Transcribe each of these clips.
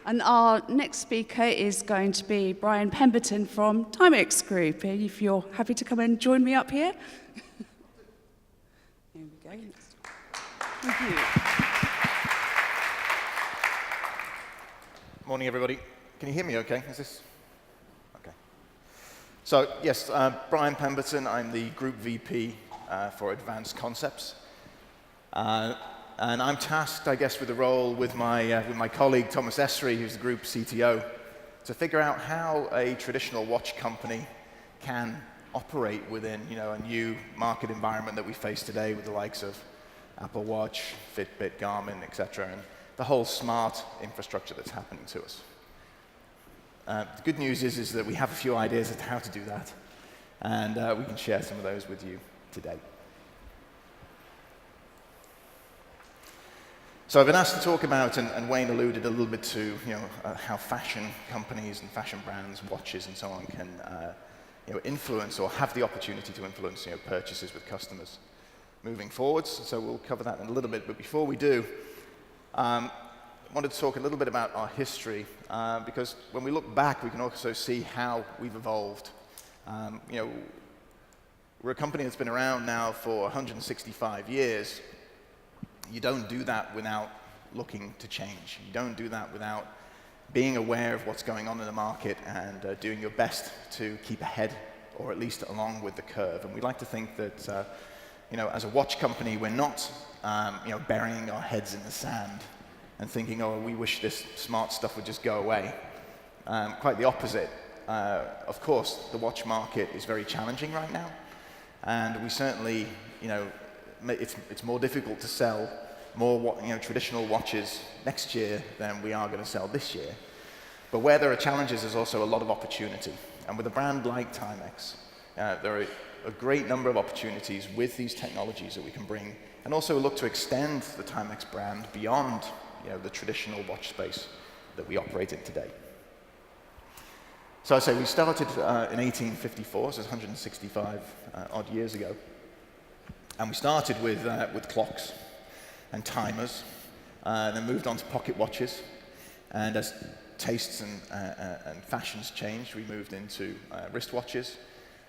And our next speaker is going to be Brian Pemberton from Timex Group. If you're happy to come and join me up here. Here we go. Thank you. Morning, everybody. Can you hear me okay? Is this? Okay. So, yes, Brian Pemberton. I'm the Group VP for Advanced Concepts. And I'm tasked, I guess, with the role with my colleague, Thomas Esri, who's the Group CTO, to figure out how a traditional watch company can operate within, a new market environment that we face today with the likes of Apple Watch, Fitbit, Garmin, etc., and the whole smart infrastructure that's happening to us. The good news is that we have a few ideas as to how to do that, and we can share some of those with you today. So I've been asked to talk about, and Wayne alluded a little bit to, how fashion companies and fashion brands, watches, and so on can, influence or have the opportunity to influence, purchases with customers moving forwards. So we'll cover that in a little bit. But before we do, I wanted to talk a little bit about our history, because when we look back, we can also see how we've evolved. We're a company that's been around now for 165 years. You don't do that without looking to change. You don't do that without being aware of what's going on in the market and doing your best to keep ahead, or at least along with the curve. And we like to think that, as a watch company, we're not, burying our heads in the sand and thinking, oh, we wish this smart stuff would just go away. Quite the opposite. Of course, the watch market is very challenging right now, and we certainly, it's more difficult to sell more traditional watches next year than we are going to sell this year. But where there are challenges, there's also a lot of opportunity. And with a brand like Timex, there are a great number of opportunities with these technologies that we can bring, and also look to extend the Timex brand beyond the traditional watch space that we operate in today. So I say we started in 1854, so it's 165 odd years ago. And we started with clocks and timers, then moved on to pocket watches. And as tastes and fashions changed, we moved into wristwatches,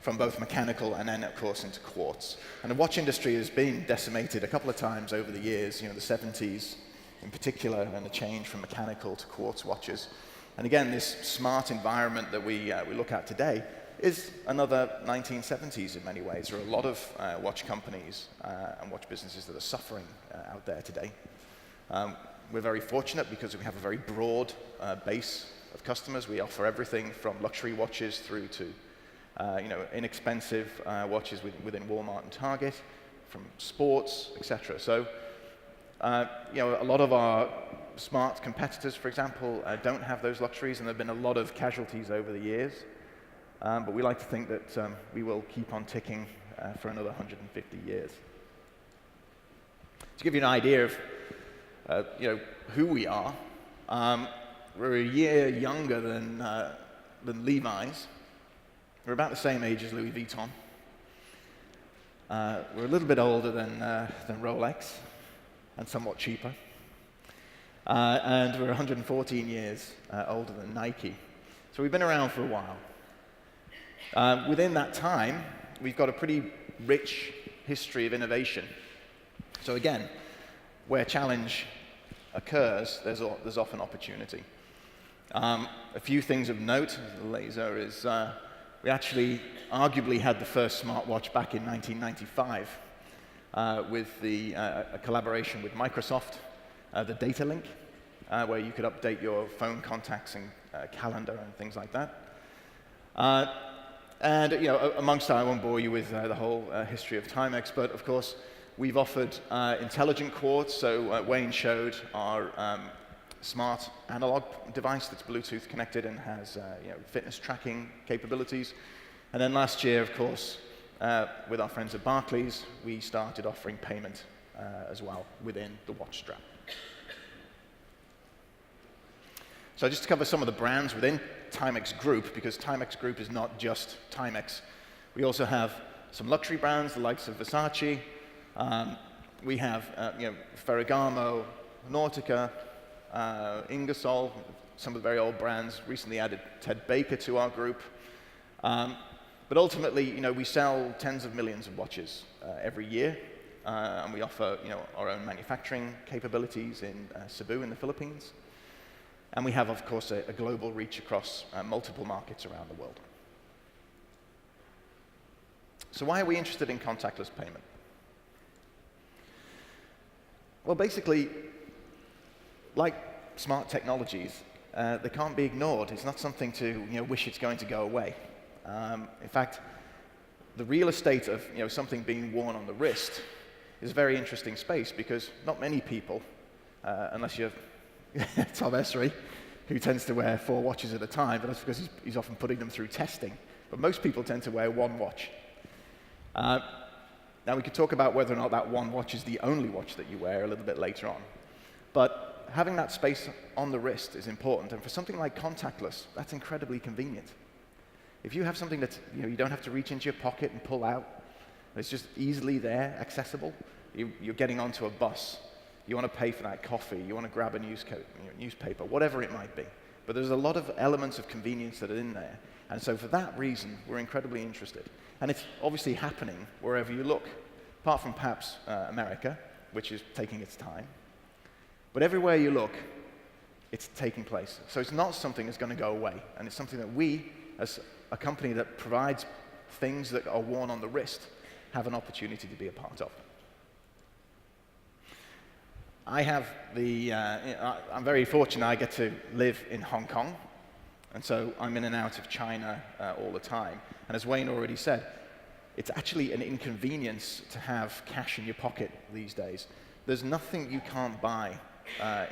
from both mechanical and then, of course, into quartz. And the watch industry has been decimated a couple of times over the years, the 70s in particular, and the change from mechanical to quartz watches. And again, this smart environment that we look at today is another 1970s in many ways. There are a lot of watch companies and watch businesses that are suffering out there today. We're very fortunate because we have a very broad base of customers. We offer everything from luxury watches through to inexpensive watches within Walmart and Target, from sports, etc. So a lot of our smart competitors, for example, don't have those luxuries, and there have been a lot of casualties over the years. But we like to think that we will keep on ticking for another 150 years. To give you an idea of who we are, we're a year younger than Levi's. We're about the same age as Louis Vuitton. We're a little bit older than Rolex, and somewhat cheaper. And we're 114 years older than Nike. So we've been around for a while. Within that time, we've got a pretty rich history of innovation. So again, where challenge occurs, there's often opportunity. A few things of note, the laser is, we actually arguably had the first smartwatch back in 1995 with a collaboration with Microsoft, the Data Link, where you could update your phone contacts and calendar and things like that. And amongst that, I won't bore you with the whole history of Timex, but of course, we've offered intelligent quartz. So Wayne showed our smart analog device that's Bluetooth connected and has fitness tracking capabilities. And then last year, of course, with our friends at Barclays, we started offering payment as well within the watch strap. So just to cover some of the brands within Timex Group, because Timex Group is not just Timex. We also have some luxury brands, the likes of Versace. We have Ferragamo, Nautica, Ingersoll, some of the very old brands, recently added Ted Baker to our group. But ultimately, we sell tens of millions of watches every year, and we offer, our own manufacturing capabilities in Cebu in the Philippines. And we have, of course, a global reach across multiple markets around the world. So why are we interested in contactless payment? Well, basically, like smart technologies, they can't be ignored. It's not something to wish it's going to go away. In fact, the real estate of something being worn on the wrist is a very interesting space, because not many people, unless you're Tom Esri, who tends to wear 4 watches at a time, but that's because he's often putting them through testing. But most people tend to wear 1 watch. Now, we could talk about whether or not that 1 watch is the only watch that you wear a little bit later on. But having that space on the wrist is important. And for something like contactless, that's incredibly convenient. If you have something that you don't have to reach into your pocket and pull out, it's just easily there, accessible. You're getting onto a bus. You want to pay for that coffee. You want to grab a newspaper, whatever it might be. But there's a lot of elements of convenience that are in there. And so for that reason, we're incredibly interested. And it's obviously happening wherever you look, apart from perhaps America, which is taking its time. But everywhere you look, it's taking place. So it's not something that's going to go away. And it's something that we, as a company that provides things that are worn on the wrist, have an opportunity to be a part of. I have I'm very fortunate I get to live in Hong Kong. And so I'm in and out of China all the time. And as Wayne already said, it's actually an inconvenience to have cash in your pocket these days. There's nothing you can't buy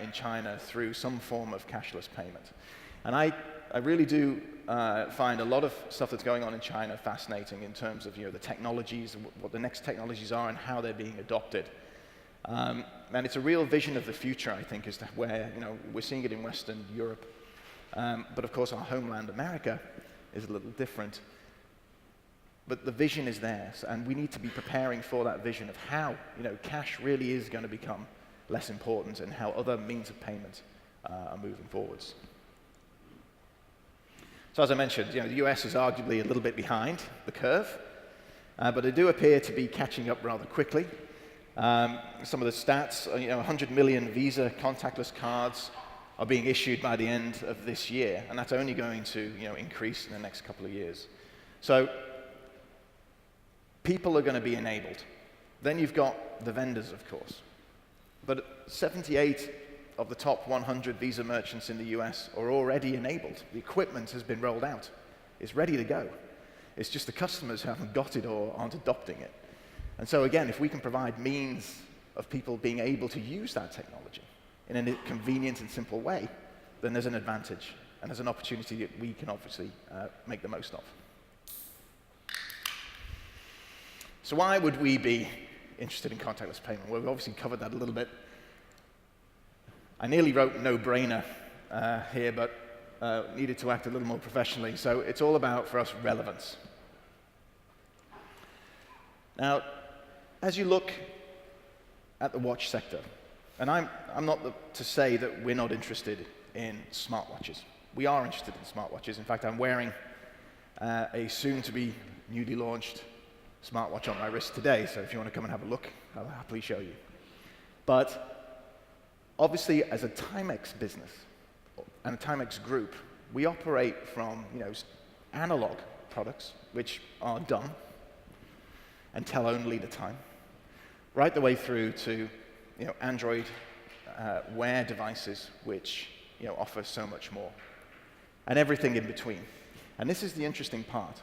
in China through some form of cashless payment. And I really do find a lot of stuff that's going on in China fascinating in terms of the technologies, what the next technologies are, and how they're being adopted. And it's a real vision of the future, I think, as to where we're seeing it in Western Europe. But of course, our homeland, America, is a little different. But the vision is there, and we need to be preparing for that vision of how cash really is going to become less important, and how other means of payment are moving forwards. So as I mentioned, the US is arguably a little bit behind the curve, but they do appear to be catching up rather quickly. Some of the stats, 100 million Visa contactless cards are being issued by the end of this year, and that's only going to increase in the next couple of years. So people are going to be enabled. Then you've got the vendors, of course. But 78 of the top 100 Visa merchants in the US are already enabled. The equipment has been rolled out. It's ready to go. It's just the customers who haven't got it or aren't adopting it. And so again, if we can provide means of people being able to use that technology in a convenient and simple way, then there's an advantage, and there's an opportunity that we can obviously make the most of. So why would we be interested in contactless payment? Well, we've obviously covered that a little bit. I nearly wrote no-brainer here, but needed to act a little more professionally. So it's all about, for us, relevance. Now, as you look at the watch sector, and I'm not to say that we're not interested in smartwatches. We are interested in smartwatches. In fact, I'm wearing a soon-to-be newly launched smartwatch on my wrist today, so if you want to come and have a look, I'll happily show you. But obviously, as a Timex business and a Timex group, we operate from analog products, which are dumb and tell only the time, right the way through to Android Wear devices, which offer so much more, and everything in between. And this is the interesting part.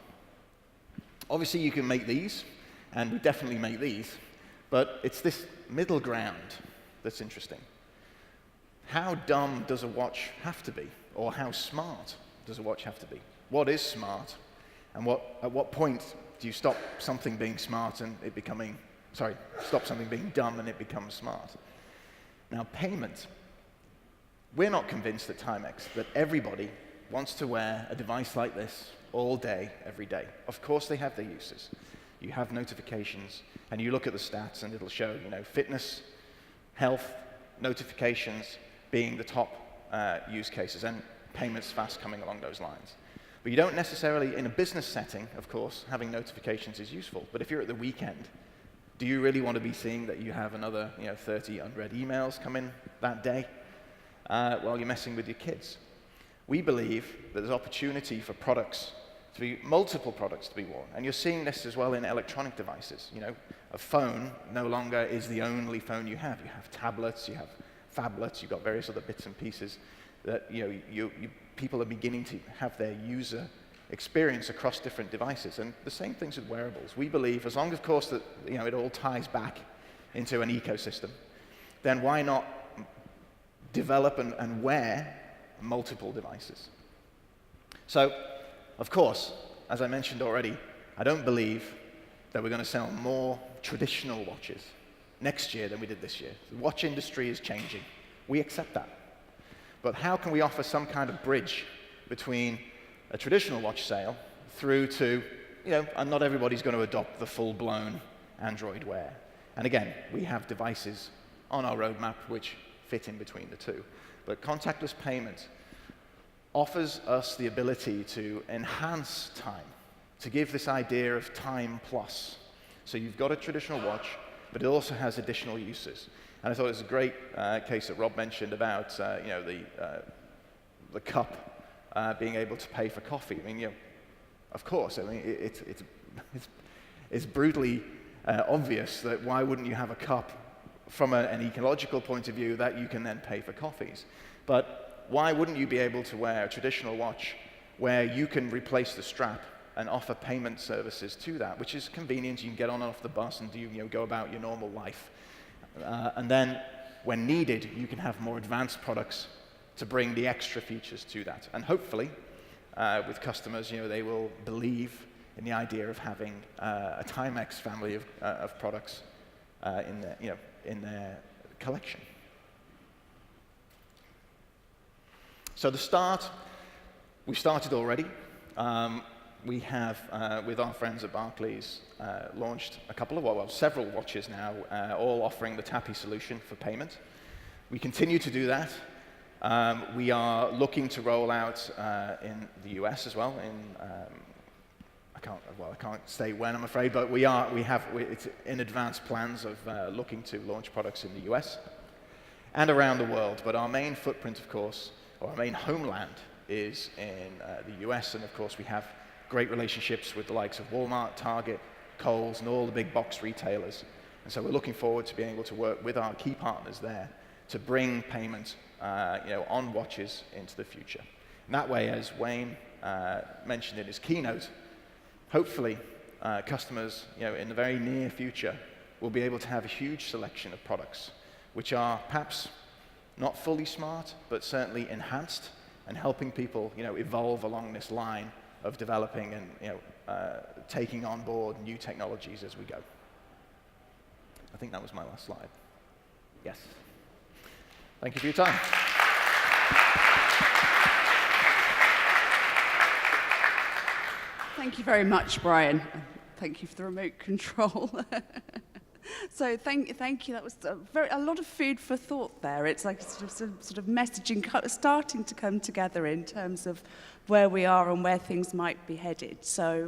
Obviously, you can make these, and we definitely make these, but it's this middle ground that's interesting. How dumb does a watch have to be, or how smart does a watch have to be? What is smart, and at what point do you stop something being smart and it becoming, stop something being dumb and it becomes smart? Now, payment. We're not convinced at Timex that everybody wants to wear a device like this all day, every day. Of course, they have their uses. You have notifications, and you look at the stats, and it'll show, fitness, health, notifications, being the top use cases, and payments fast coming along those lines. But you don't necessarily, in a business setting, of course, having notifications is useful. But if you're at the weekend, do you really want to be seeing that you have another 30 unread emails come in that day while you're messing with your kids? We believe that there's opportunity for products to be, multiple products to be worn. And you're seeing this as well in electronic devices. A phone no longer is the only phone you have. You have tablets, you have phablets, you've got various other bits and pieces that people are beginning to have their user experience across different devices. And the same things with wearables. We believe, as long as, of course, that it all ties back into an ecosystem, then why not develop and wear multiple devices? So, of course, as I mentioned already, I don't believe that we're going to sell more traditional watches next year than we did this year. The watch industry is changing. We accept that. But how can we offer some kind of bridge between a traditional watch sale through to, and not everybody's going to adopt the full-blown Android Wear. And again, we have devices on our roadmap which fit in between the two. But contactless payment offers us the ability to enhance time, to give this idea of time plus. So you've got a traditional watch, but it also has additional uses. And I thought it was a great case that Rob mentioned about the cup being able to pay for coffee. I mean, of course, it's brutally obvious that why wouldn't you have a cup from an ecological point of view that you can then pay for coffees? But why wouldn't you be able to wear a traditional watch where you can replace the strap and offer payment services to that, which is convenient. You can get on and off the bus and go about your normal life. And then, when needed, you can have more advanced products to bring the extra features to that. And hopefully, with customers, they will believe in the idea of having a Timex family of products in their collection. So we started already. We have, with our friends at Barclays, launched several watches now, all offering the Tappy solution for payment. We continue to do that. We are looking to roll out in the US as well. I can't say when, I'm afraid, but it's in advanced plans of looking to launch products in the US and around the world. But our main footprint, of course, or our main homeland, is in the US, and of course we have great relationships with the likes of Walmart, Target, Kohl's, and all the big box retailers. And so we're looking forward to being able to work with our key partners there to bring payment on watches into the future. And that way, as Wayne mentioned in his keynote, hopefully customers in the very near future will be able to have a huge selection of products which are perhaps not fully smart, but certainly enhanced and helping people evolve along this line of developing and taking on board new technologies as we go. I think that was my last slide. Yes. Thank you for your time. Thank you very much, Brian. Thank you for the remote control. So thank you. That was a lot of food for thought there. It's like sort of messaging starting to come together in terms of where we are and where things might be headed. So